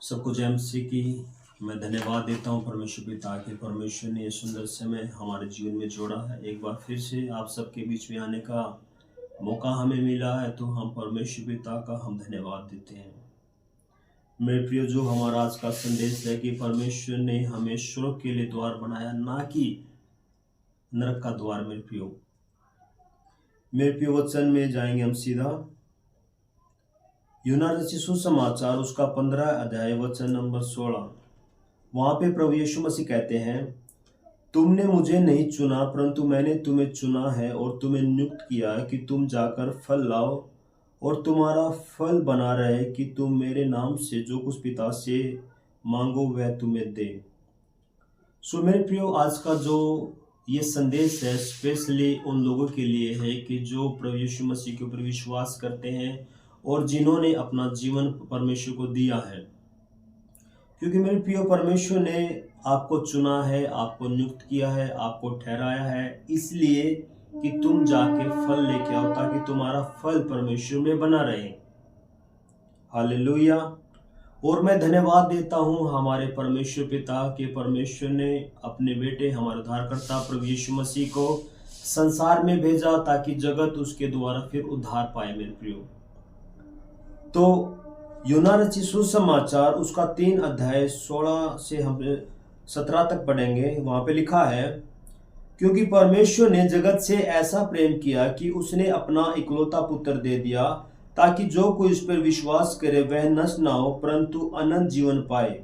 सबको जय मसीह की मैं धन्यवाद देता हूँ परमेश्वर पिता के। परमेश्वर ने ये सुंदर समय हमारे जीवन में जोड़ा है। एक बार फिर से आप सबके बीच में आने का मौका हमें मिला है, तो हम परमेश्वर पिता का हम धन्यवाद देते हैं। मेरे प्रियो, जो हमारा आज का संदेश है कि परमेश्वर ने हमें स्वर्ग के लिए द्वार बनाया, ना कि नरक का द्वार। मेरे प्रियो वचन में जाएंगे हम सीधा। यूहन्ना रचित सुसमाचार उसका 15 अध्याय वचन नंबर 16। वहां पे प्रभु यीशु मसीह कहते हैं, तुमने मुझे नहीं चुना परंतु मैंने तुम्हें चुना है और तुम्हें नियुक्त किया है कि तुम जाकर फल लाओ और तुम्हारा फल बना रहे, कि तुम मेरे नाम से जो कुछ पिता से मांगो वह तुम्हें दे। सो मेरे प्रियो, आज का जो ये संदेश है स्पेशली उन लोगों के लिए है कि जो प्रभु यीशु मसीह के ऊपर विश्वास करते हैं और जिन्होंने अपना जीवन परमेश्वर को दिया है। क्योंकि मेरे प्रियो, परमेश्वर ने आपको चुना है, आपको नियुक्त किया है, आपको ठहराया है, इसलिए कि तुम जाके फल लेके आओ, ताकि तुम्हारा फल परमेश्वर में बना रहे। हालेलुया। और मैं धन्यवाद देता हूँ हमारे परमेश्वर पिता के। परमेश्वर ने अपने बेटे हमारे उद्धारकर्ता प्रभु यीशु मसीह को संसार में भेजा ताकि जगत उसके द्वारा फिर उद्धार पाए। मेरे प्रियो, तो यूहन्ना रचित सुसमाचार उसका 3 अध्याय 16 से हम 17 तक पढ़ेंगे। वहां पे लिखा है, क्योंकि परमेश्वर ने जगत से ऐसा प्रेम किया कि उसने अपना इकलौता पुत्र दे दिया, ताकि जो कोई उस पर विश्वास करे वह नष्ट ना हो परंतु अनंत जीवन पाए।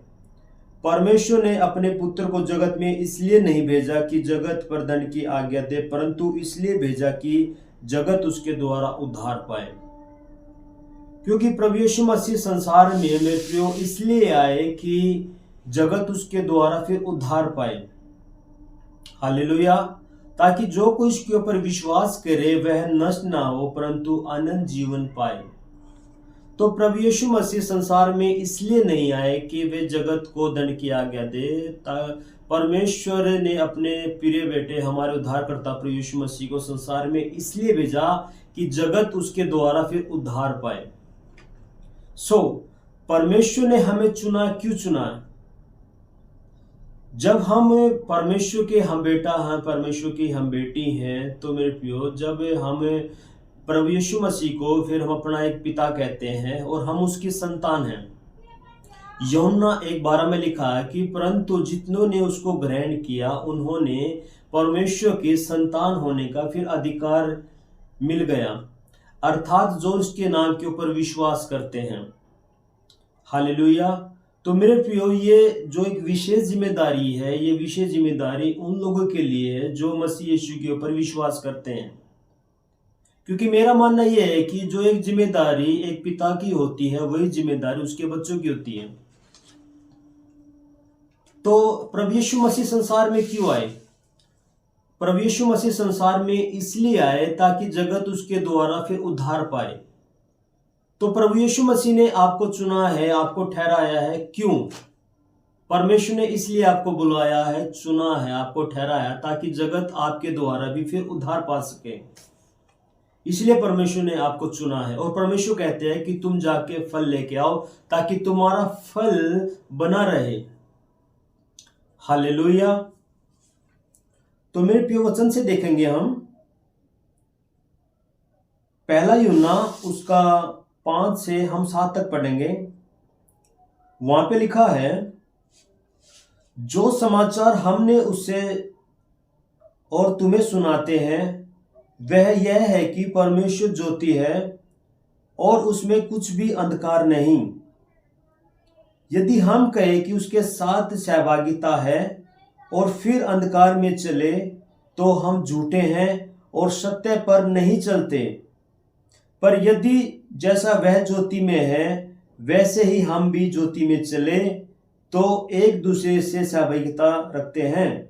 परमेश्वर ने अपने पुत्र को जगत में इसलिए नहीं भेजा कि जगत पर दंड की आज्ञा दे, परंतु इसलिए भेजा कि जगत उसके द्वारा उद्धार पाए। क्योंकि प्रभु यीशु मसीह संसार में मेरे प्रियो इसलिए आए कि जगत उसके द्वारा फिर उद्धार पाए। हालेलुया। ताकि जो कोई इसके ऊपर विश्वास करे वह नष्ट ना हो परंतु अनंत जीवन पाए। तो प्रभु यीशु मसीह संसार में इसलिए नहीं आए कि वे जगत को दंड की आज्ञा दे। परमेश्वर ने अपने प्रिय बेटे हमारे उद्धारकर्ता प्रभु यीशु मसीह को संसार में इसलिए भेजा कि जगत उसके द्वारा फिर उद्धार पाए। परमेश्वर ने हमें चुना। क्यों चुना? जब हम परमेश्वर के हम बेटा हैं, परमेश्वर की हम बेटी हैं, तो मेरे प्रियो, जब हम प्रभु यीशु मसीह को फिर हम अपना एक पिता कहते हैं और हम उसकी संतान हैं। यूहन्ना 1:12 में लिखा है कि परंतु जितनों ने उसको ग्रहण किया उन्होंने परमेश्वर के संतान होने का फिर अधिकार मिल गया, अर्थात जो उसके नाम के ऊपर विश्वास करते हैं। हालेलुया। तो मेरे प्रियो, ये जो एक विशेष जिम्मेदारी है, ये विशेष जिम्मेदारी उन लोगों के लिए है जो मसीह यीशु के ऊपर विश्वास करते हैं। क्योंकि मेरा मानना यह है कि जो एक जिम्मेदारी एक पिता की होती है, वही जिम्मेदारी उसके बच्चों की होती है। तो प्रभु यीशु मसीह संसार में क्यों आए? प्रभु यीशु मसीह संसार में इसलिए आए ताकि जगत उसके द्वारा फिर उद्धार पाए। तो प्रभु यीशु मसीह ने आपको चुना है, आपको ठहराया है। क्यों? परमेश्वर ने इसलिए आपको बुलाया है, चुना है, आपको ठहराया ताकि जगत आपके द्वारा भी फिर उद्धार पा सके। इसलिए परमेश्वर ने आपको चुना है। और परमेश्वर कहते हैं कि तुम जाके फल लेके आओ ताकि तुम्हारा फल बना रहे। हालेलुया। तो मेरे प्रिय वचन से देखेंगे हम पहला यूहन्ना उसका 5 से हम 7 तक पढ़ेंगे। वहां पे लिखा है, जो समाचार हमने उससे और तुम्हें सुनाते हैं वह यह है कि परमेश्वर ज्योति है और उसमें कुछ भी अंधकार नहीं। यदि हम कहें कि उसके साथ सहभागिता है और फिर अंधकार में चले तो हम झूठे हैं और सत्य पर नहीं चलते। पर यदि जैसा वह ज्योति में है वैसे ही हम भी ज्योति में चले तो एक दूसरे से सहभागिता रखते हैं।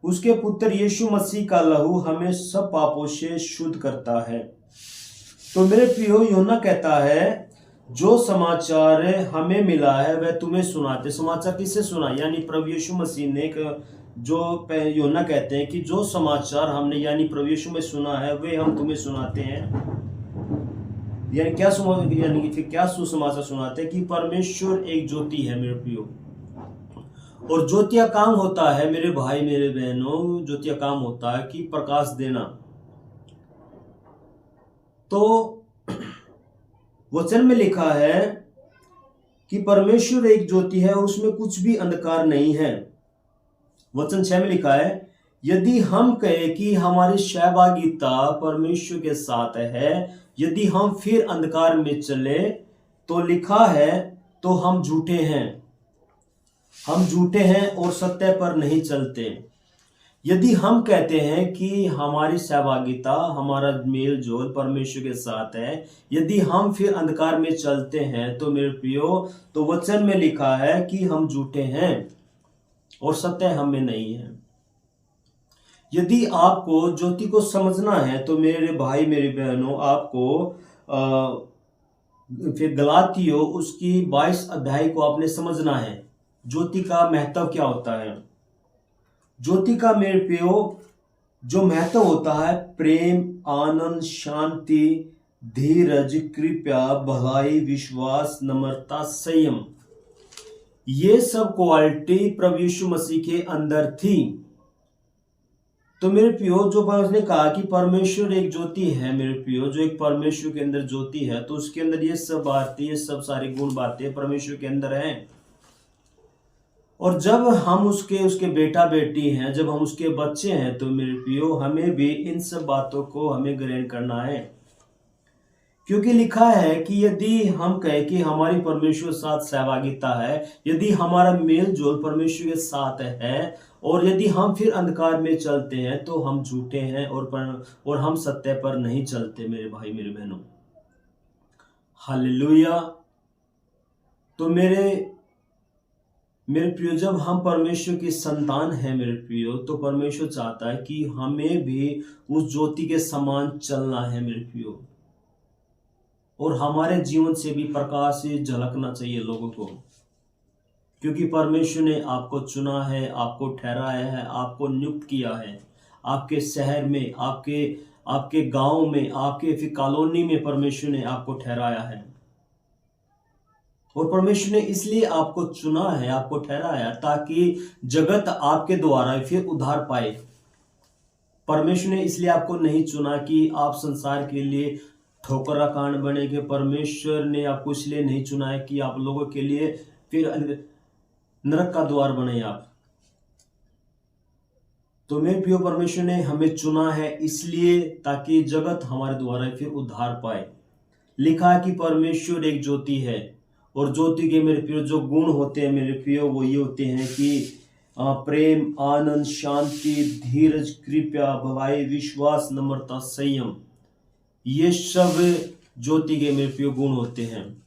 उसके पुत्र यीशु मसीह का लहू हमें सब पापों से शुद्ध करता है। तो मेरे प्रियो, यूहन्ना कहता है जो समाचार हमें मिला है वह तुम्हें सुनाते। समाचार किससे सुना? यानी प्रभु यीशु मसीह ने। जो यूहन्ना कहते हैं कि जो समाचार हमने यानी प्रभु यीशु में सुना है वे हम तुम्हें सुनाते हैं। यानी यानी कि फिर क्या सुसमाचार सुनाते हैं कि परमेश्वर एक ज्योति है मेरे प्रियो। और ज्योति का काम होता है मेरे भाई मेरे बहनों, ज्योति का काम होता है कि प्रकाश देना। तो वचन में लिखा है कि परमेश्वर एक ज्योति है और उसमें कुछ भी अंधकार नहीं है। वचन 6 में लिखा है, यदि हम कहें कि हमारी सहभागिता परमेश्वर के साथ है, यदि हम फिर अंधकार में चले, तो लिखा है तो हम झूठे हैं और सत्य पर नहीं चलते। यदि हम कहते हैं कि हमारी सहभागिता, हमारा मेल जोल परमेश्वर के साथ है, यदि हम फिर अंधकार में चलते हैं, तो मेरे प्रियो, तो वचन में लिखा है कि हम झूठे हैं और सत्य हम में नहीं है। यदि आपको ज्योति को समझना है तो मेरे भाई मेरी बहनों, आपको फिर गलातियों उसकी 22 अध्याय को आपने समझना है। ज्योति का महत्व क्या होता है? ज्योति का मेरे प्रियो जो महत्व होता है, प्रेम, आनंद, शांति, धीरज, कृपा, भलाई, विश्वास, नम्रता, संयम, ये सब क्वालिटी प्रभु यीशु मसीह के अंदर थी। तो मेरे प्रियो, जो उसने कहा कि परमेश्वर एक ज्योति है, मेरे प्रियो, जो एक परमेश्वर के अंदर ज्योति है, तो उसके अंदर ये सब बातें, ये सब सारी गुण बातें परमेश्वर के अंदर हैं। और जब हम उसके बेटा बेटी हैं, जब हम उसके बच्चे हैं, तो मेरे प्रियो हमें भी इन सब बातों को हमें ग्रहण करना है। क्योंकि लिखा है कि यदि हम कहें कि हमारी परमेश्वर के साथ सहभागिता है, यदि हमारा मेल जोल परमेश्वर के साथ है, और यदि हम फिर अंधकार में चलते हैं, तो हम झूठे हैं और हम सत्य पर नहीं चलते मेरे भाई मेरे बहनों। हालेलुया। तो मेरे प्रियो, जब हम परमेश्वर की संतान हैं मेरे प्रियो, तो परमेश्वर चाहता है कि हमें भी उस ज्योति के समान चलना है मेरे प्रियो, और हमारे जीवन से भी प्रकाश से झलकना चाहिए लोगों को। क्योंकि परमेश्वर ने आपको चुना है, आपको ठहराया है, आपको नियुक्त किया है। आपके शहर में, आपके गांव में, आपके फिर कॉलोनी में परमेश्वर ने आपको ठहराया है। और परमेश्वर ने इसलिए आपको चुना है, आपको ठहराया, ताकि जगत आपके द्वारा फिर उद्धार पाए। परमेश्वर ने इसलिए आपको नहीं चुना कि आप संसार के लिए ठोकरा कांड बनेंगे। परमेश्वर ने आपको इसलिए नहीं चुना है कि आप लोगों के लिए फिर नरक का द्वार बने आप। तो मेरे प्रिय, परमेश्वर ने हमें चुना है इसलिए ताकि जगत हमारे द्वारा फिर उद्धार पाए। लिखा है कि परमेश्वर एक ज्योति है, और ज्योति के मेरे प्रिय जो गुण होते हैं मेरे प्रिय, वो ये होते हैं कि प्रेम, आनंद, शांति, धीरज, कृपा, भलाई, विश्वास, नम्रता, संयम, ये सब ज्योति के मेरे प्रिय गुण होते हैं।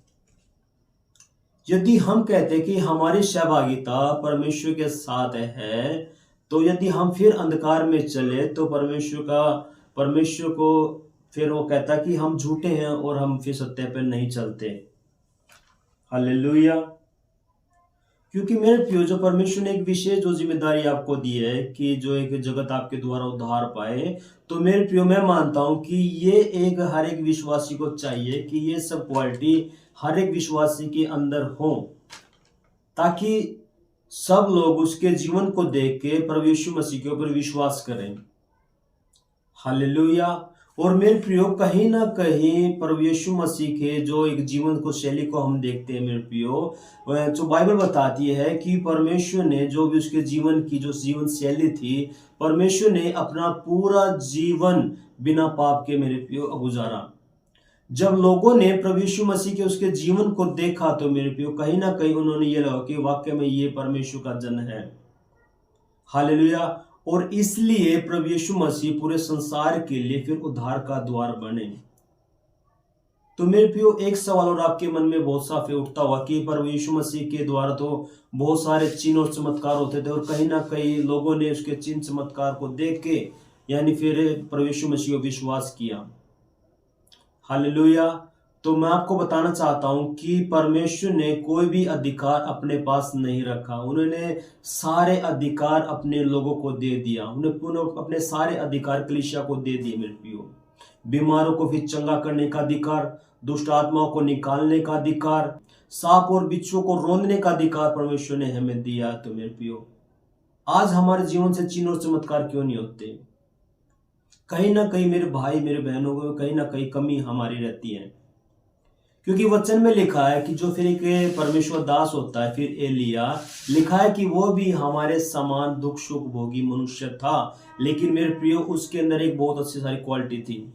यदि हम कहते हैं कि हमारी सहभागिता परमेश्वर के साथ है, तो यदि हम फिर अंधकार में चले, तो परमेश्वर को फिर वो कहता कि हम झूठे हैं और हम फिर सत्य पर नहीं चलते। हालेलुया। क्योंकि मेरे प्रियो, जो परमेश्वर ने एक विशेष जो जिम्मेदारी आपको दी है कि जो एक जगत आपके द्वारा उद्धार पाए, तो मेरे प्रियो मैं मानता हूं कि ये एक हर एक विश्वासी को चाहिए कि ये सब क्वालिटी हर एक विश्वासी के अंदर हो, ताकि सब लोग उसके जीवन को देख के प्रभु यीशु मसीह के ऊपर विश्वास करें। हालेलुया। और मेरे प्रियो, कहीं ना कहीं प्रभु यीशु मसीह के जो एक जीवन को शैली को हम देखते हैं मेरे प्रियो, जो बाइबल बताती है कि परमेश्वर ने जो भी उसके जीवन की जो जीवन शैली थी, परमेश्वर ने अपना पूरा जीवन बिना पाप के मेरे प्रियो गुजारा। जब लोगों ने प्रभु यीशु मसीह के उसके जीवन को देखा, तो मेरे प्रियो कहीं ना कहीं उन्होंने ये लगा कि वाकई में ये परमेश्वर का जन है। हालेलुया। और इसलिए प्रभु यीशु मसीह पूरे संसार के लिए फिर उद्धार का द्वार बने। तो मेरे प्रियो, एक सवाल और आपके मन में बहुत साफ उठता हुआ कि प्रभु यीशु मसीह के द्वारा तो बहुत सारे चिन्ह और चमत्कार होते थे, और कहीं ना कहीं लोगों ने उसके चिन्ह चमत्कार को देख के यानी फिर प्रभु यीशु मसीह को विश्वास किया। हालेलुया। तो मैं आपको बताना चाहता हूं कि परमेश्वर ने कोई भी अधिकार अपने पास नहीं रखा। उन्होंने सारे अधिकार अपने लोगों को दे दिया। उन्हें अपने सारे अधिकार कलीसिया को दे दिए मेरे प्रियो। बीमारों को फिर चंगा करने का अधिकार, दुष्ट आत्माओं को निकालने का अधिकार, सांप और बिच्छू को रौंदने का अधिकार परमेश्वर ने हमें दिया। तो मेरे प्रियो, आज हमारे जीवन से चिन्ह और चमत्कार क्यों नहीं होते? कहीं ना कहीं मेरे भाई मेरे बहनों को कहीं ना कहीं कमी हमारी रहती है, क्योंकि वचन में लिखा है कि जो फिर एक परमेश्वर दास होता है, फिर एलिया, लिखा है कि वो भी हमारे समान दुख सुख भोगी मनुष्य था, लेकिन मेरे प्रियो उसके अंदर एक बहुत अच्छी सारी क्वालिटी थी।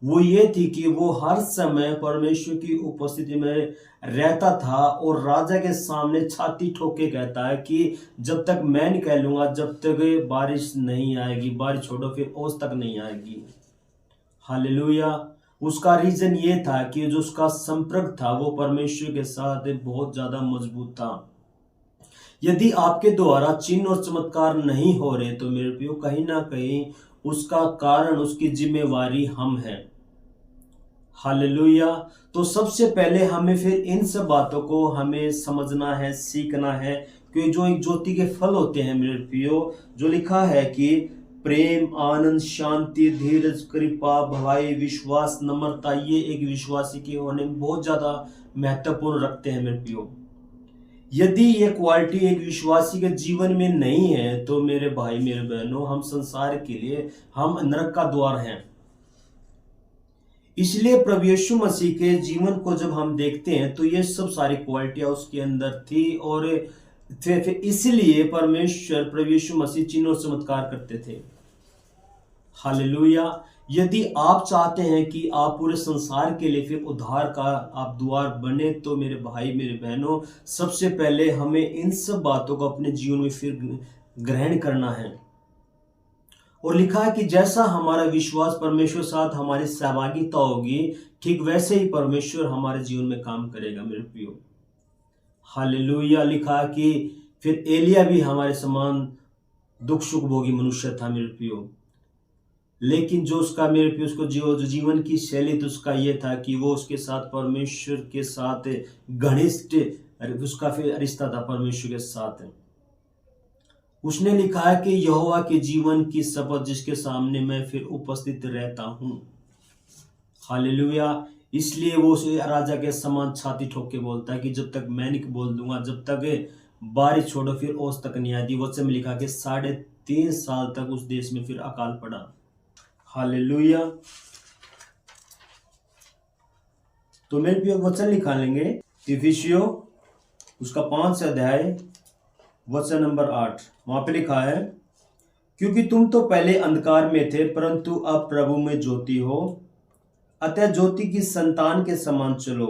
वो ये थी कि वो हर समय परमेश्वर की उपस्थिति में रहता था और राजा के सामने छाती ठोक के कहता है कि जब तक मैं नहीं कह लूंगा, जब तक बारिश नहीं आएगी, बारिश छोड़ो फिर ओस तक नहीं आएगी। हालेलुया। उसका रीजन ये था कि जो उसका संपर्क था वो परमेश्वर के साथ बहुत ज्यादा मजबूत था। यदि आपके द्वारा चिन्ह और चमत्कार नहीं हो रहे तो मेरे प्रियो कहीं ना कहीं उसका कारण, उसकी जिम्मेवारी हम हैं। हालेलुया। तो सबसे पहले हमें फिर इन सब बातों को हमें समझना है, सीखना है, कि जो एक ज्योति के फल होते हैं मेरे प्रियो, जो लिखा है कि प्रेम, आनंद, शांति, धीरज, कृपा, भलाई, विश्वास, नम्रता, ये एक विश्वासी के होने में बहुत ज्यादा महत्वपूर्ण रखते हैं मेरे प्रियो। यदि ये क्वालिटी एक विश्वासी के जीवन में नहीं है तो मेरे भाई मेरे बहनों, हम संसार के लिए हम नरक का द्वार हैं। इसलिए प्रभु यीशु मसीह के जीवन को जब हम देखते हैं तो ये सब सारी क्वालिटियां उसके अंदर थी, और फिर इसलिए परमेश्वर प्रभु यीशु मसीह चिन्ह और चमत्कार करते थे। हालेलुया। यदि आप चाहते हैं कि आप पूरे संसार के लिए फिर उद्धार का आप द्वार बने तो मेरे भाई मेरे बहनों, सबसे पहले हमें इन सब बातों को अपने जीवन में फिर ग्रहण करना है। और लिखा है कि जैसा हमारा विश्वास परमेश्वर साथ हमारी सहभागिता होगी, ठीक वैसे ही परमेश्वर हमारे जीवन में काम करेगा मेरे प्रियो। हालेलुया। लिखा है कि फिर एलिया भी हमारे समान दुख सुख भोगी मनुष्य था मेरे प्रियो, लेकिन जो उसका मेरे प्रियो उसको जो जीवन की शैली तो उसका ये था कि वो उसके साथ परमेश्वर के साथ घनिष्ठ उसका फिर रिश्ता था परमेश्वर के साथ। उसने लिखा है कि यहोवा के जीवन की शपथ जिसके सामने मैं फिर उपस्थित रहता हूं। हालेलुया। इसलिए वो राजा के समान छाती ठोक के बोलता है कि जब तक मैं नहीं बोल दूंगा, जब तक बारिश छोड़ो फिर ओस तक नहीं आती। वचन में लिखा कि 3.5 साल तक उस देश में फिर अकाल पड़ा। हालेलुया। तो मेरे प्रिय वचन लिखा लेंगे इफिसियों उसका 5 अध्याय वचन नंबर 8। वहां पे लिखा है, क्योंकि तुम तो पहले अंधकार में थे परंतु अब प्रभु में ज्योति हो, अतः ज्योति की संतान के समान चलो,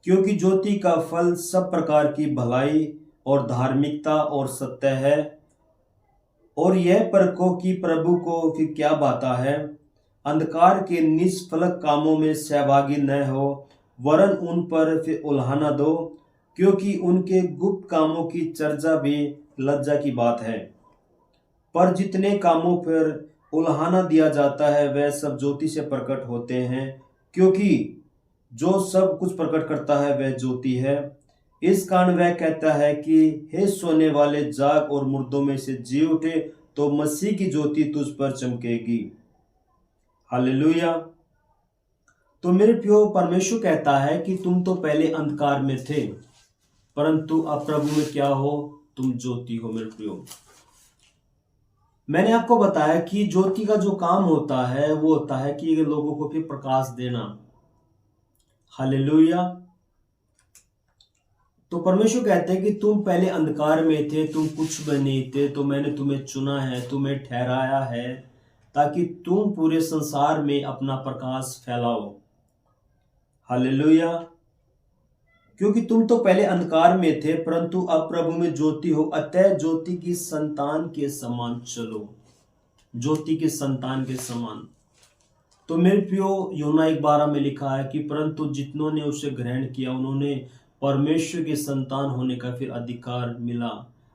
क्योंकि ज्योति का फल सब प्रकार की भलाई और धार्मिकता और सत्य है। और यह परखो कि प्रभु को फिर क्या बाता है, अंधकार के निष्फलक कामों में सहभागी न हो, वरन उन पर फिर उल्हाना दो, क्योंकि उनके गुप्त कामों की चर्चा भी लज्जा की बात है। पर जितने कामों पर उल्हाना दिया जाता है वह सब ज्योति से प्रकट होते हैं, क्योंकि जो सब कुछ प्रकट करता है वह ज्योति है। इस कारण वह कहता है कि हे सोने वाले जाग और मुर्दों में से जी उठे, तो मसीह की ज्योति तुझ पर चमकेगी। हालेलुया। तो मेरे प्रियो परमेश्वर कहता है कि तुम तो पहले अंधकार में थे परंतु अब प्रभु में क्या हो, तुम ज्योति हो मेरे प्रियो। मैंने आपको बताया कि ज्योति का जो काम होता है वो होता है कि लोगों को फिर प्रकाश देना। हालेलुया। तो परमेश्वर कहते हैं कि तुम पहले अंधकार में थे, तुम कुछ भी नहीं थे, तो मैंने तुम्हें चुना है, तुम्हें ठहराया है ताकि तुम पूरे संसार में अपना प्रकाश फैलाओ। हालेलुया। क्योंकि तुम तो पहले अंधकार में थे परंतु अब प्रभु में ज्योति हो, अतः ज्योति की संतान के समान चलो। ज्योति के संतान के समान। तो मेरे प्रियो यूहन्ना 1:12 में लिखा है कि परंतु जितनों ने उसे ग्रहण किया उन्होंने परमेश्वर के संतान होने का फिर अधिकार मिला,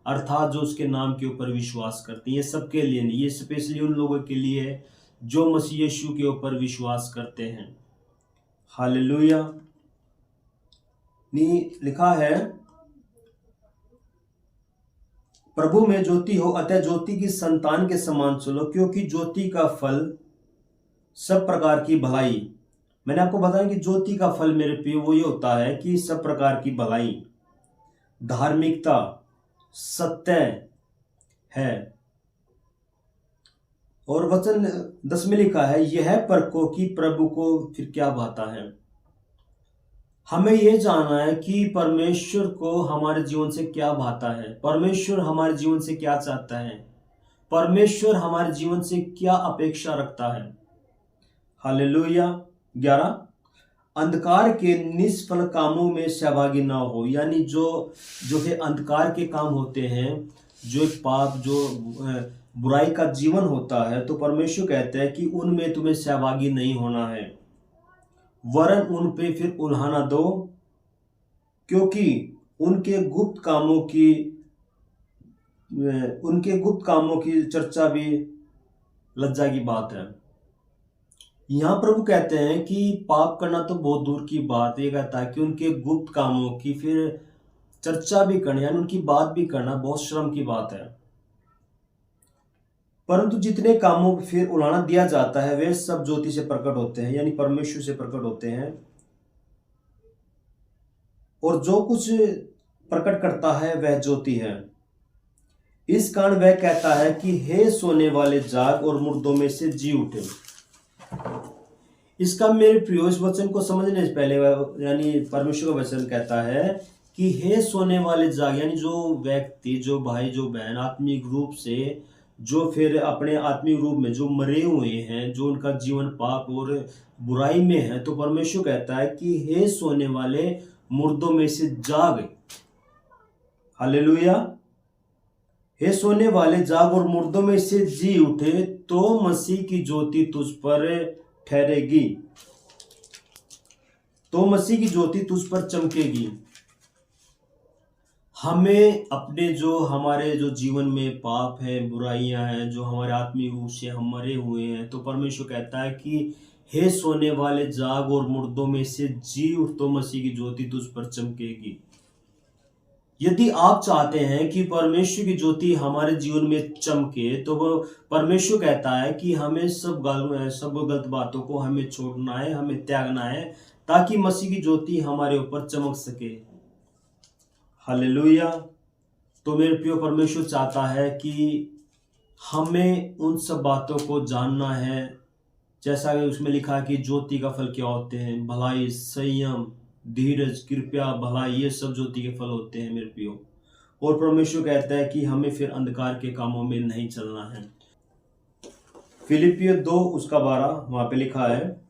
अर्थात जो उसके नाम के ऊपर विश्वास करते हैं। ये सबके लिए नहीं, ये स्पेशली उन लोगों के लिए है जो मसीह यीशु के ऊपर विश्वास करते हैं। हालेलुया। लिखा है प्रभु में ज्योति हो, अतः ज्योति की संतान के समान चलो, क्योंकि ज्योति का फल सब प्रकार की भलाई, मैंने आपको बताया कि ज्योति का फल मेरे प्रिय वो ये होता है कि सब प्रकार की भलाई, धार्मिकता, सत्य है। और वचन 10 में लिखा है, यह परखो कि प्रभु को फिर क्या भाता है। हमें यह जानना है कि परमेश्वर को हमारे जीवन से क्या भाता है, परमेश्वर हमारे जीवन से क्या चाहता है, परमेश्वर हमारे जीवन से क्या अपेक्षा रखता है। हालेलुया। 11, अंधकार के निष्फल कामों में सहभागी ना हो, यानी जो जो है अंधकार के काम होते हैं, जो एक पाप, जो बुराई का जीवन होता है, तो परमेश्वर कहते हैं कि उनमें तुम्हें सहभागी नहीं होना है, वरन उन पे फिर उल्हाना दो, क्योंकि उनके गुप्त कामों की चर्चा भी लज्जा की बात है। यहाँ प्रभु कहते हैं कि पाप करना तो बहुत दूर की बात, ये कहता है कि उनके गुप्त कामों की फिर चर्चा भी करना, यानी उनकी बात भी करना बहुत शर्म की बात है। परंतु जितने कामों को फिर उलाना दिया जाता है वे सब ज्योति से प्रकट होते हैं, यानी परमेश्वर से प्रकट होते हैं। और जो कुछ प्रकट करता है वह ज्योति है। इस कारण वह कहता है कि हे सोने वाले जाग और मुर्दों में से जी उठे। इसका मेरे प्रिय इस वचन को समझने से पहले, यानी परमेश्वर का वचन कहता है कि हे सोने वाले जाग, यानी जो व्यक्ति, जो भाई, जो बहन आत्मिक रूप से, जो फिर अपने आत्मिक रूप में जो मरे हुए हैं, जो उनका जीवन पाप और बुराई में है, तो परमेश्वर कहता है कि हे सोने वाले मुर्दों में से जाग। हालेलुया। हे सोने वाले जाग और मुर्दों में से जी उठे, तो मसीह की ज्योति तुझ पर ठहरेगी, तो मसीह की ज्योति तुझ पर चमकेगी। हमें अपने जो हमारे जो जीवन में पाप है, बुराइयां हैं, जो हमारे आत्मिक रूप से हम मरे हुए हैं, तो परमेश्वर कहता है कि हे सोने वाले जाग और मुर्दों में से जी उठ, तो मसीह की ज्योति तुझ पर चमकेगी। यदि आप चाहते हैं कि परमेश्वर की ज्योति हमारे जीवन में चमके, तो वो परमेश्वर कहता है कि हमें सब गलत बातों को हमें छोड़ना है, हमें त्यागना है, ताकि मसीह की ज्योति हमारे ऊपर चमक सके। हालेलुया। तो मेरे प्रिय, परमेश्वर चाहता है कि हमें उन सब बातों को जानना है, जैसा कि उसमें लिखा है कि ज्योति का फल क्या होते हैं, भलाई, संयम, धीरज, कृपया, भलाई, ये सब ज्योति के फल होते हैं मेरे प्रियो। और परमेश्वर कहता है कि हमें फिर अंधकार के कामों में नहीं चलना है। फिलिपियो 2:12 वहां पे लिखा है,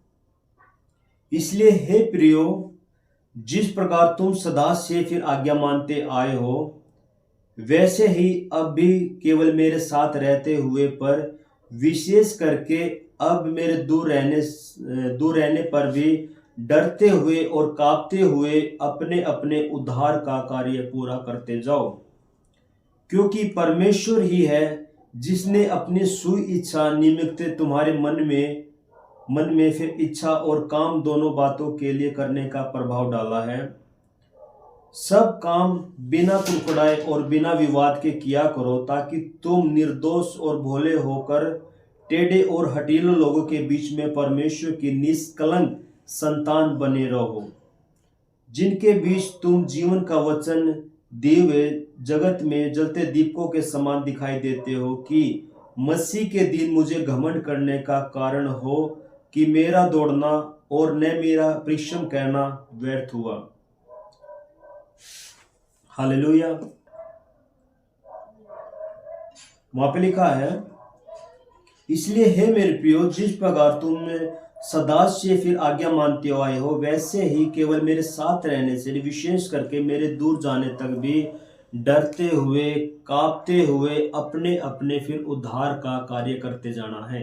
इसलिए हे प्रियो, जिस प्रकार तुम सदा से फिर आज्ञा मानते आए हो, वैसे ही अब भी केवल मेरे साथ रहते हुए, पर विशेष करके अब मेरे दूर रहने पर भी डरते हुए और कांपते हुए अपने अपने उद्धार का कार्य पूरा करते जाओ, क्योंकि परमेश्वर ही है जिसने अपनी सुइच्छा निमित्त तुम्हारे मन में फिर इच्छा और काम दोनों बातों के लिए करने का प्रभाव डाला है। सब काम बिना कुड़कुड़ाए और बिना विवाद के किया करो, ताकि तुम निर्दोष और भोले होकर टेढ़े और हठीले लोगों के बीच में परमेश्वर की निष्कलंक संतान बने रहो, जिनके बीच तुम जीवन का वचन दिए हुए जगत में जलते दीपकों के समान दिखाई देते हो, कि मसीह के दिन मुझे घमंड करने का कारण हो कि मेरा दौड़ना और न मेरा परिश्रम करना व्यर्थ हुआ। हालेलुया। वहां पे लिखा है, इसलिए हे मेरे प्रियो, जिस प्रकार तुम सदा से फिर आज्ञा मानते आए हो, वैसे ही केवल मेरे साथ रहने से, विशेष करके मेरे दूर जाने तक भी डरते हुए कांपते हुए अपने अपने फिर उद्धार का कार्य करते जाना है।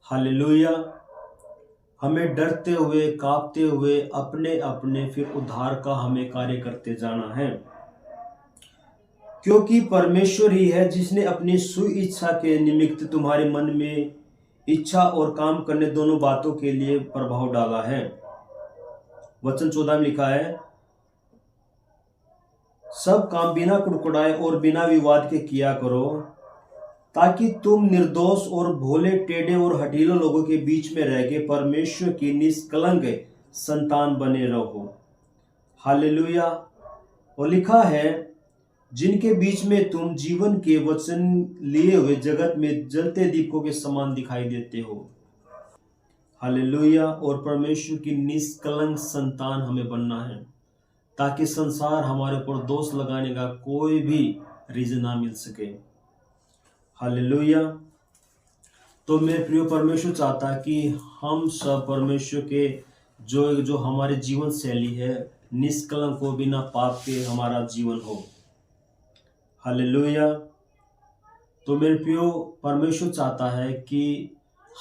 हालेलुया। हमें डरते हुए कांपते हुए अपने अपने फिर उद्धार का हमें कार्य करते जाना है, क्योंकि परमेश्वर ही है जिसने अपनी सुइच्छा के निमित्त तुम्हारे मन में इच्छा और काम करने दोनों बातों के लिए प्रभाव डाला है। वचन 14 में लिखा है, सब काम बिना कुड़कुड़ाए और बिना विवाद के किया करो, ताकि तुम निर्दोष और भोले टेढ़े और हठीले लोगों के बीच में रह के परमेश्वर की निष्कलंक संतान बने रहो। हालेलुया। और लिखा है, जिनके बीच में तुम जीवन के वचन लिए हुए जगत में जलते दीपकों के समान दिखाई देते हो। हालेलुया। और परमेश्वर की निष्कलंक संतान हमें बनना है, ताकि संसार हमारे ऊपर दोष लगाने का कोई भी रीजन ना मिल सके। हालेलुया। तो मेरे प्रिय, परमेश्वर चाहता है कि हम सब परमेश्वर के जो हमारे जीवन शैली है, निष्कलंक हो, बिना पाप के हमारा जीवन हो। हालेलुया। तो मेरे प्रियो, परमेश्वर चाहता है कि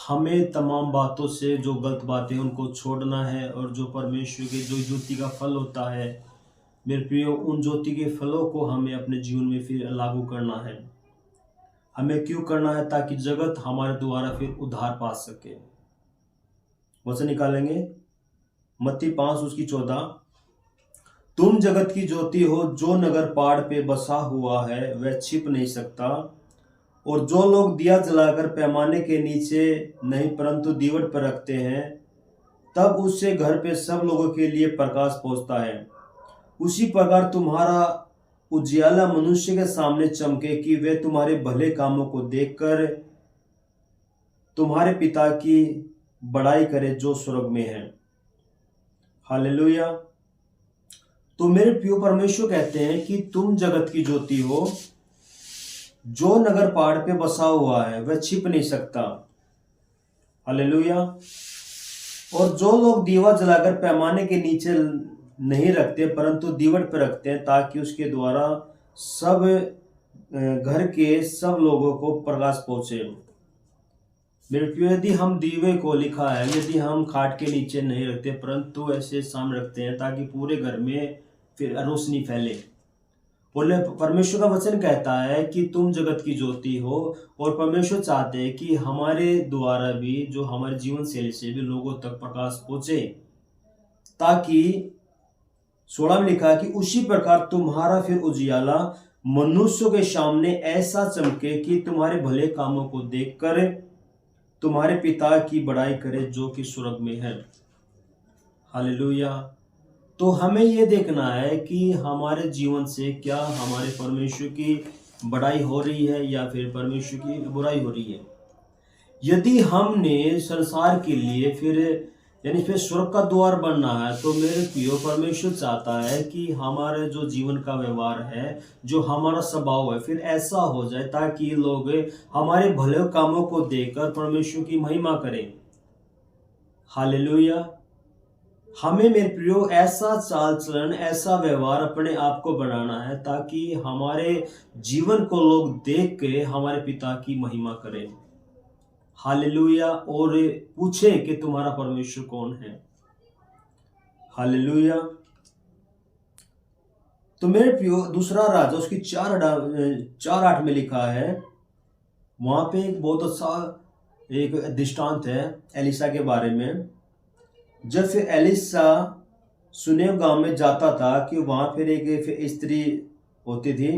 हमें तमाम बातों से, जो गलत बातें उनको छोड़ना है, और जो परमेश्वर के जो ज्योति का फल होता है मेरे प्रियो, उन ज्योति के फलों को हमें अपने जीवन में फिर लागू करना है। हमें क्यों करना है? ताकि जगत हमारे द्वारा फिर उद्धार पा सके। वचन निकालेंगे मत्ती 5:14। तुम जगत की ज्योति हो, जो नगर पहाड़ पे बसा हुआ है वह छिप नहीं सकता। और जो लोग दिया जलाकर पैमाने के नीचे नहीं परंतु दीवट पर रखते हैं, तब उससे घर पे सब लोगों के लिए प्रकाश पहुंचता है। उसी प्रकार तुम्हारा उजियाला मनुष्य के सामने चमके, कि वे तुम्हारे भले कामों को देखकर तुम्हारे पिता की बड़ाई करे जो स्वर्ग में है। हालेलुया। तो मेरे प्रिय, परमेश्वर कहते हैं कि तुम जगत की ज्योति हो, जो नगर पहाड़ पे बसा हुआ है वह छिप नहीं सकता। हालेलुया। और जो लोग दीवा जलाकर पैमाने के नीचे नहीं रखते परंतु दीवट पर रखते हैं, ताकि उसके द्वारा सब घर के सब लोगों को प्रकाश पहुंचे। मेरे प्रिय, यदि हम दीवे को, लिखा है, यदि हम खाट के नीचे नहीं रखते परंतु ऐसे सामने रखते हैं, ताकि पूरे घर में फिर रोशनी फैले। बोले, परमेश्वर का वचन कहता है कि तुम जगत की ज्योति हो, और परमेश्वर चाहते हैं कि हमारे द्वारा भी, जो हमारे जीवन शैली से भी लोगों तक प्रकाश पहुंचे, ताकि 16 में लिखा है कि उसी प्रकार तुम्हारा फिर उजियाला मनुष्यों के सामने ऐसा चमके, कि तुम्हारे भले कामों को देखकर तुम्हारे पिता की बड़ाई करे जो कि स्वर्ग में है। हालेलुया। तो हमें यह देखना है कि हमारे जीवन से क्या हमारे परमेश्वर की बड़ाई हो रही है या फिर परमेश्वर की बुराई हो रही है। यदि हमने संसार के लिए फिर यानी फिर स्वर्ग का द्वार बनना है, तो मेरे प्रियो, परमेश्वर चाहता है कि हमारे जो जीवन का व्यवहार है, जो हमारा स्वभाव है, फिर ऐसा हो जाए ताकि लोग हमारे भले कामों को देखकर परमेश्वर की महिमा करें। हालेलुया। हमें मेरे प्रियो ऐसा चाल चलन, ऐसा व्यवहार अपने आप को बनाना है, ताकि हमारे जीवन को लोग देख के हमारे पिता की महिमा करें। हालेलुया। और पूछे कि तुम्हारा परमेश्वर कौन है। हालेलुया। तो मेरे प्रियो, दूसरा राजा उसकी 4:8 में लिखा है, वहां पे एक बहुत अच्छा एक दृष्टांत है एलिसा के बारे में। जब फिर एलिसा सुनेम गांव में जाता था, कि वहां फिर एक स्त्री होती थी।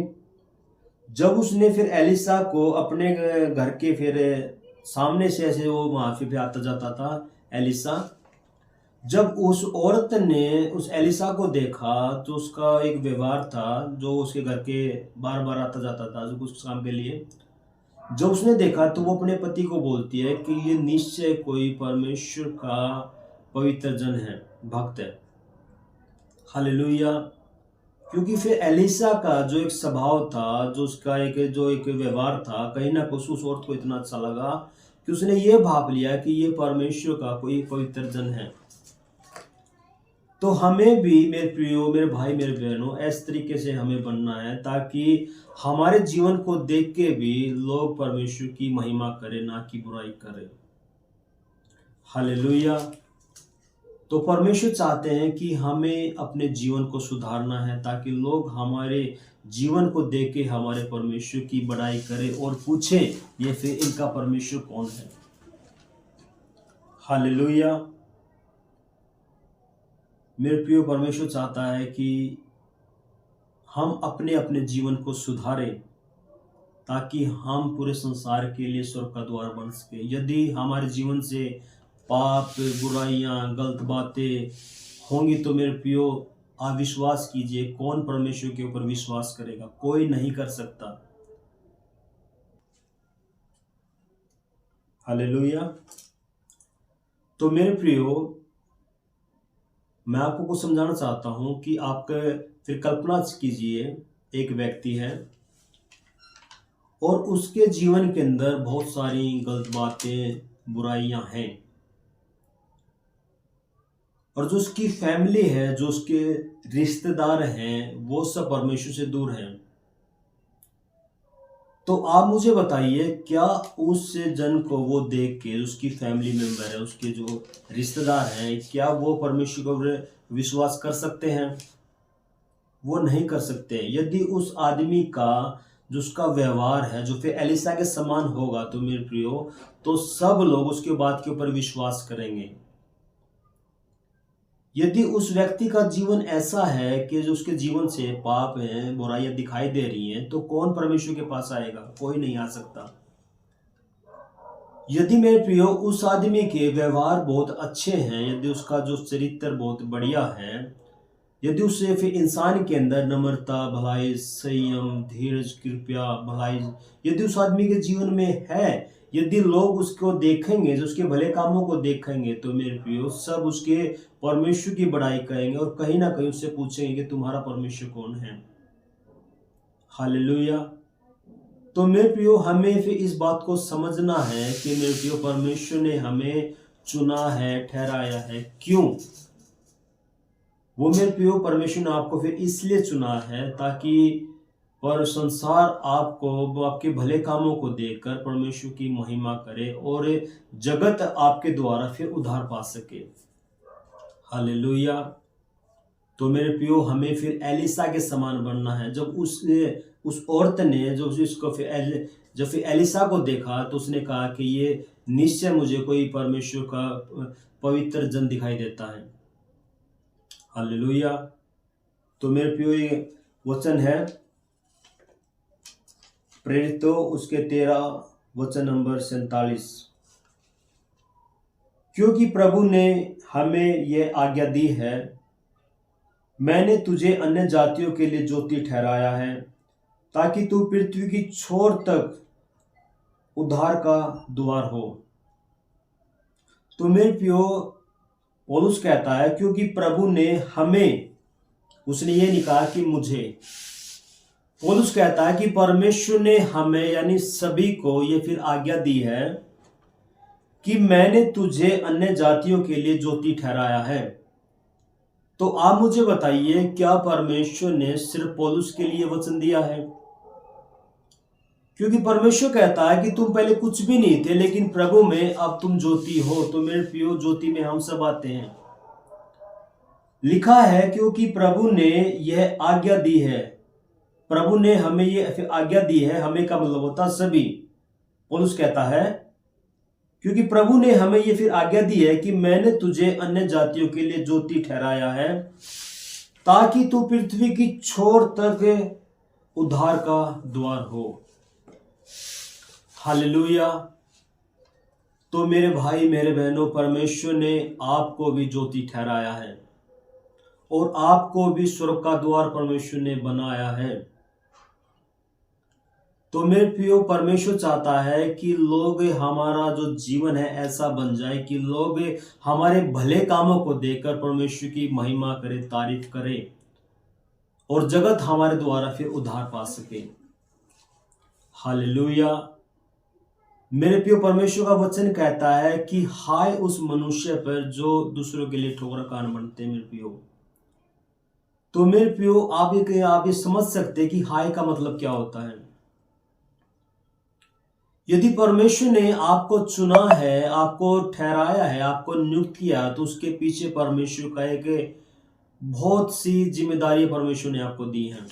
जब उसने फिर एलिसा को अपने घर के फिर सामने से ऐसे वो वहां पे आता जाता था एलिसा, जब उस औरत ने उस एलिसा को देखा, तो उसका एक व्यवहार था, जो उसके घर के बार बार आता जाता था जो कुछ काम के लिए। जब उसने देखा तो वो अपने पति को बोलती है कि ये निश्चय कोई परमेश्वर का पवित्र जन है, भक्त है। हालेलुया। क्योंकि फिर एलिसा का जो एक स्वभाव था, जो उसका एक व्यवहार था, कहीं ना कहीं उस औरत को इतना अच्छा लगा कि उसने ये भाप लिया कि ये परमेश्वर का कोई पवित्र जन है। तो हमें भी मेरे प्रियो, मेरे भाई, मेरे बहनों, इस तरीके से हमें बनना है, ताकि हमारे जीवन को देख के भी लोग परमेश्वर की महिमा करें, ना कि बुराई करें। हालेलुया। तो परमेश्वर चाहते हैं कि हमें अपने जीवन को सुधारना है, ताकि लोग हमारे जीवन को देख के हमारे परमेश्वर की बड़ाई करें और पूछे ये फिर इनका परमेश्वर कौन है। हालेलुया। मेरे प्रिय, परमेश्वर चाहता है कि हम अपने अपने जीवन को सुधारें, ताकि हम पूरे संसार के लिए स्वर्ग का द्वार बन सके। यदि हमारे जीवन से पाप, बुराइयां, गलत बातें होंगी तो मेरे प्रियो आप विश्वास कीजिए, कौन परमेश्वर के ऊपर विश्वास करेगा? कोई नहीं कर सकता। हालेलुया। तो मेरे प्रियो मैं आपको कुछ समझाना चाहता हूं कि आपके फिर कल्पना कीजिए, एक व्यक्ति है और उसके जीवन के अंदर बहुत सारी गलत बातें, बुराइयां हैं, और जो उसकी फैमिली है, जो उसके रिश्तेदार हैं, वो सब परमेश्वर से दूर हैं। तो आप मुझे बताइए, क्या उस जन को वो देख के, उसकी फैमिली मेंबर है, उसके जो रिश्तेदार हैं, क्या वो परमेश्वर को विश्वास कर सकते हैं? वो नहीं कर सकते। यदि उस आदमी का जो उसका व्यवहार है जो फिर एलिसा के समान होगा तो मेरे प्रियो, तो सब लोग उसके बात के ऊपर विश्वास करेंगे। यदि उस व्यक्ति का जीवन ऐसा है कि जो उसके जीवन से पाप है, बुराइयां दिखाई दे रही हैं, तो कौन परमेश्वर के पास आएगा? कोई नहीं आ सकता। यदि मेरे प्रियो उस आदमी के व्यवहार बहुत अच्छे हैं, यदि उसका जो चरित्र बहुत बढ़िया है, यदि उससे फिर इंसान के अंदर नम्रता, भलाई, संयम, धीरज, कृपा, भलाई यदि उस आदमी के जीवन में है, यदि लोग उसको देखेंगे, जो उसके भले कामों को देखेंगे, तो मेरे प्रियो सब उसके परमेश्वर की बड़ाई करेंगे और कहीं ना कहीं उससे पूछेंगे कि तुम्हारा परमेश्वर कौन है। हालेलुया। तो मेरे प्रियो हमें फिर इस बात को समझना है कि मेरे प्रियो परमेश्वर ने हमें चुना है, ठहराया है। क्यों? वो मेरे प्रियो परमेश्वर ने आपको फिर इसलिए चुना है ताकि पर संसार आपको, आपके भले कामों को देखकर परमेश्वर की महिमा करे और जगत आपके द्वारा फिर उद्धार पा सके। हालेलुया। तो मेरे प्रियो हमें फिर एलिसा के समान बनना है। जब उस औरत ने जो इसको फिर जब फिर एलिसा को देखा तो उसने कहा कि ये निश्चय मुझे कोई परमेश्वर का पवित्र जन दिखाई देता है। हालेलुया। तो मेरे प्रियो ये वचन है प्रेरितों उसके 13 वचन नंबर 47, क्योंकि प्रभु ने हमें यह आज्ञा दी है, मैंने तुझे अन्य जातियों के लिए ज्योति ठहराया है, ताकि तू पृथ्वी की छोर तक उद्धार का द्वार हो। तो मेरे प्रियो पौलुस कहता है क्योंकि प्रभु ने हमें, उसने ये नहीं कहा कि मुझे, पौलुस कहता है कि परमेश्वर ने हमें यानी सभी को ये फिर आज्ञा दी है कि मैंने तुझे अन्य जातियों के लिए ज्योति ठहराया है। तो आप मुझे बताइए, क्या परमेश्वर ने सिर्फ पौलुस के लिए वचन दिया है? क्योंकि परमेश्वर कहता है कि तुम पहले कुछ भी नहीं थे, लेकिन प्रभु में अब तुम ज्योति हो। तो मेरे प्रियो ज्योति में हम सब आते हैं। लिखा है क्योंकि प्रभु ने यह आज्ञा दी है, प्रभु ने हमें ये आज्ञा दी है, हमें का मतलब होता सभी। पौलुस कहता है क्योंकि प्रभु ने हमें ये फिर आज्ञा दी है कि मैंने तुझे अन्य जातियों के लिए ज्योति ठहराया है, ताकि तू पृथ्वी की छोर तक उद्धार का द्वार हो। हालेलुया। तो मेरे भाई, मेरे बहनों, परमेश्वर ने आपको भी ज्योति ठहराया है और आपको भी स्वर्ग का द्वार परमेश्वर ने बनाया है। तो मेरे प्रियो परमेश्वर चाहता है कि लोग, हमारा जो जीवन है ऐसा बन जाए कि लोग हमारे भले कामों को देखकर परमेश्वर की महिमा करे, तारीफ करे और जगत हमारे द्वारा फिर उद्धार पा सके। हालेलुया। मेरे प्रियो परमेश्वर का वचन कहता है कि हाय उस मनुष्य पर जो दूसरों के लिए ठोकर कान बनते हैं। मेरे प्रियो, तो मेरे प्रियो आप ये समझ सकते हैं कि हाय का मतलब क्या होता है। यदि परमेश्वर ने आपको चुना है, आपको ठहराया है, आपको नियुक्त किया, तो उसके पीछे परमेश्वर का एक बहुत सी जिम्मेदारी परमेश्वर ने आपको दी है।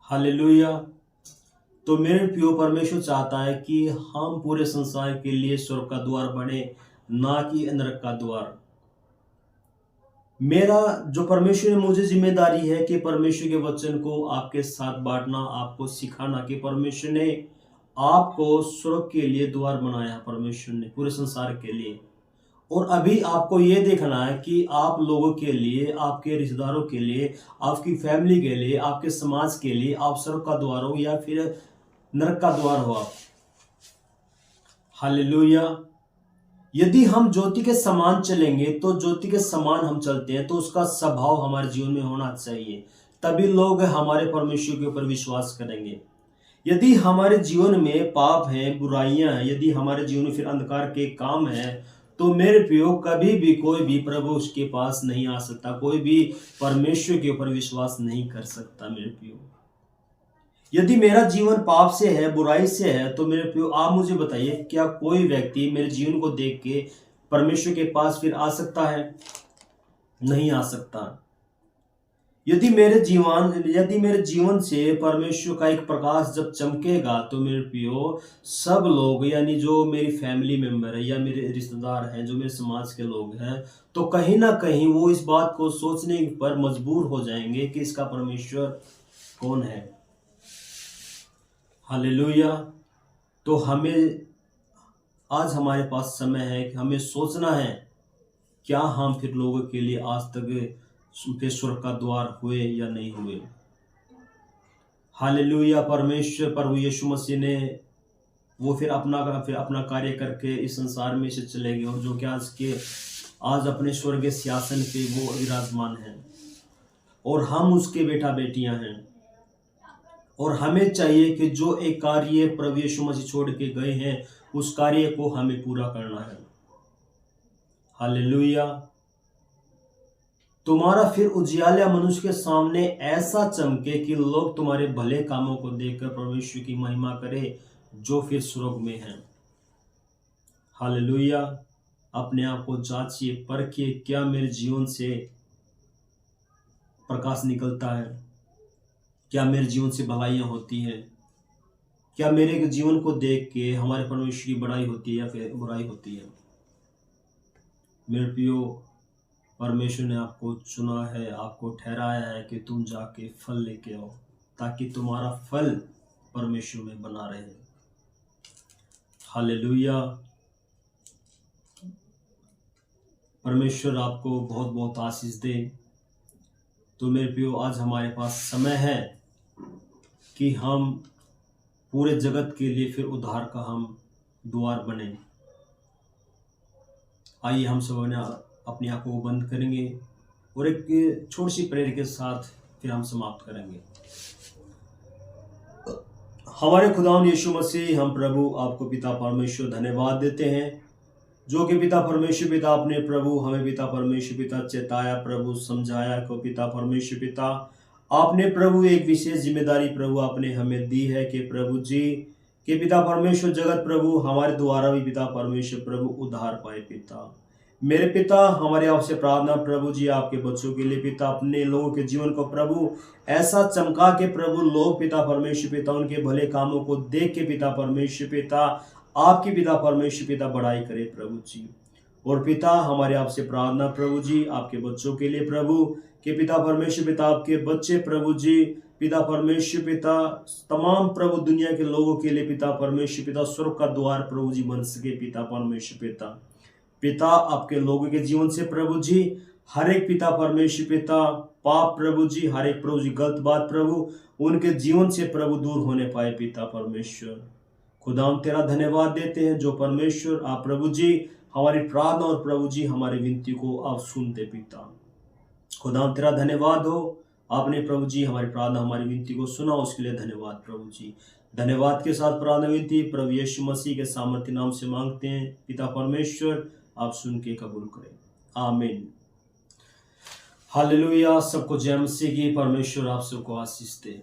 हालेलुया। तो मेरे प्रियो परमेश्वर चाहता है कि हम पूरे संसार के लिए स्वर्ग का द्वार बने, ना कि नरक का द्वार। मेरा जो परमेश्वर ने मुझे जिम्मेदारी है कि परमेश्वर के वचन को आपके साथ बांटना, आपको सिखाना, कि परमेश्वर ने आपको स्वर्ग के लिए द्वार बनाया, परमेश्वर ने पूरे संसार के लिए। और अभी आपको ये देखना है कि आप लोगों के लिए, आपके रिश्तेदारों के लिए, आपकी फैमिली के लिए, आपके समाज के लिए आप स्वर्ग का द्वार हो या फिर नरक का द्वार हो आप। हालेलुया। यदि हम ज्योति के समान चलेंगे, तो ज्योति के समान हम चलते हैं तो उसका स्वभाव हमारे जीवन में होना चाहिए, तभी लोग हमारे परमेश्वर के ऊपर विश्वास करेंगे। यदि हमारे जीवन में पाप है, बुराइयां हैं, यदि हमारे जीवन में फिर अंधकार के काम है, तो मेरे प्रियो कभी भी कोई भी प्रभु उसके पास नहीं आ सकता, कोई भी परमेश्वर के ऊपर विश्वास नहीं कर सकता मेरे प्रियो। यदि मेरा जीवन पाप से है, बुराई से है, तो मेरे प्रियो आप मुझे बताइए, क्या कोई व्यक्ति मेरे जीवन को देख के परमेश्वर के पास फिर आ सकता है? नहीं आ सकता। यदि मेरे जीवन से परमेश्वर का एक प्रकाश जब चमकेगा, तो मेरे प्रियो सब लोग, यानी जो मेरी फैमिली मेंबर है या मेरे रिश्तेदार हैं, जो मेरे समाज के लोग हैं, तो कहीं ना कहीं वो इस बात को सोचने पर मजबूर हो जाएंगे कि इसका परमेश्वर कौन है। हालेलुया। तो हमें आज हमारे पास समय है कि हमें सोचना है, क्या हम फिर लोगों के लिए आज तक स्वर्ग का द्वार हुए या नहीं हुए। हालेलुया। परमेश्वर प्रभु यीशु मसीह ने वो फिर अपना कार्य करके इस संसार में से चले गए, और जो कि आज अपने स्वर्गीय सिंहासन पे वो विराजमान है, और हम उसके बेटा बेटियां हैं। और हमें चाहिए कि जो एक कार्य प्रभु यीशु मसीह छोड़ के गए हैं, उस कार्य को हमें पूरा करना है। हालेलुया। तुम्हारा फिर उजियाला मनुष्य के सामने ऐसा चमके कि लोग तुम्हारे भले कामों को देखकर परमेश्वर की महिमा करे, जो फिर स्वर्ग में है। हालेलुया। अपने आप को जांचिए, परखिए, क्या मेरे जीवन से प्रकाश निकलता है? क्या मेरे जीवन से भलाइयां होती हैं? क्या मेरे जीवन को देख के हमारे परमेश्वर की बड़ाई होती है या फिर बुराई होती है? मेरे प्रियो, परमेश्वर ने आपको चुना है, आपको ठहराया है कि तुम जाके फल लेके आओ, ताकि तुम्हारा फल परमेश्वर में बना रहे। हालेलुया। परमेश्वर आपको बहुत बहुत आशीष दे। तो मेरे प्रियो, आज हमारे पास समय है कि हम पूरे जगत के लिए फिर उद्धार का हम द्वार बने। आइए हम सब अपनी आंखों को बंद करेंगे और एक छोटी सी प्रेयर के साथ फिर हम समाप्त करेंगे। हमारे खुदावंद यीशु मसीह, हम प्रभु आपको पिता परमेश्वर धन्यवाद देते हैं, जो कि पिता परमेश्वर पिता आपने प्रभु हमें पिता परमेश्वर पिता चेताया, प्रभु समझाया को पिता परमेश्वर पिता आपने प्रभु एक विशेष जिम्मेदारी प्रभु आपने हमें दी है कि प्रभु जी कि पिता परमेश्वर जगत प्रभु हमारे द्वारा भी पिता परमेश्वर प्रभु उद्धार पाए। पिता मेरे पिता, हमारे आपसे प्रार्थना प्रभु जी, आपके बच्चों के लिए पिता अपने लोगों के जीवन को प्रभु ऐसा चमका के प्रभु लोग पिता परमेश्वर पिता उनके भले कामों को देख के पिता परमेश्वर पिता आपकी पिता परमेश्वर पिता बड़ाई करे प्रभु जी। और पिता हमारे आपसे प्रार्थना प्रभु जी, आपके बच्चों के लिए प्रभु कि पिता परमेश्वर पिता आपके बच्चे प्रभु जी पिता परमेश्वर पिता तमाम प्रभु दुनिया के लोगों के लिए पिता परमेश्वर पिता स्वर्ग का द्वार प्रभु जी बन सके। पिता परमेश्वर पिता पिता आपके लोगों के जीवन से प्रभु जी हर एक पिता परमेश्वर पिता पाप प्रभु जी, हर एक प्रभु जी गलत बात प्रभु उनके जीवन से प्रभु दूर होने पाए। पिता परमेश्वर खुदा हम तेरा धन्यवाद देते हैं, जो परमेश्वर आप प्रभु जी हमारी प्रार्थना और प्रभु जी हमारी विनती को आप सुनते। पिता खुदा हम तेरा धन्यवाद हो, आपने प्रभु जी हमारी प्रार्थना हमारी विनती को सुना, उसके लिए धन्यवाद प्रभु जी। धन्यवाद के साथ प्रार्थना विनती प्रभु यीशु मसीह के सामर्थ्य नाम से मांगते हैं। पिता परमेश्वर आप सुन के कबूल करें, आमीन। हालेलुया। सबको जय मसीह की। परमेश्वर आप सबको आशीष दे।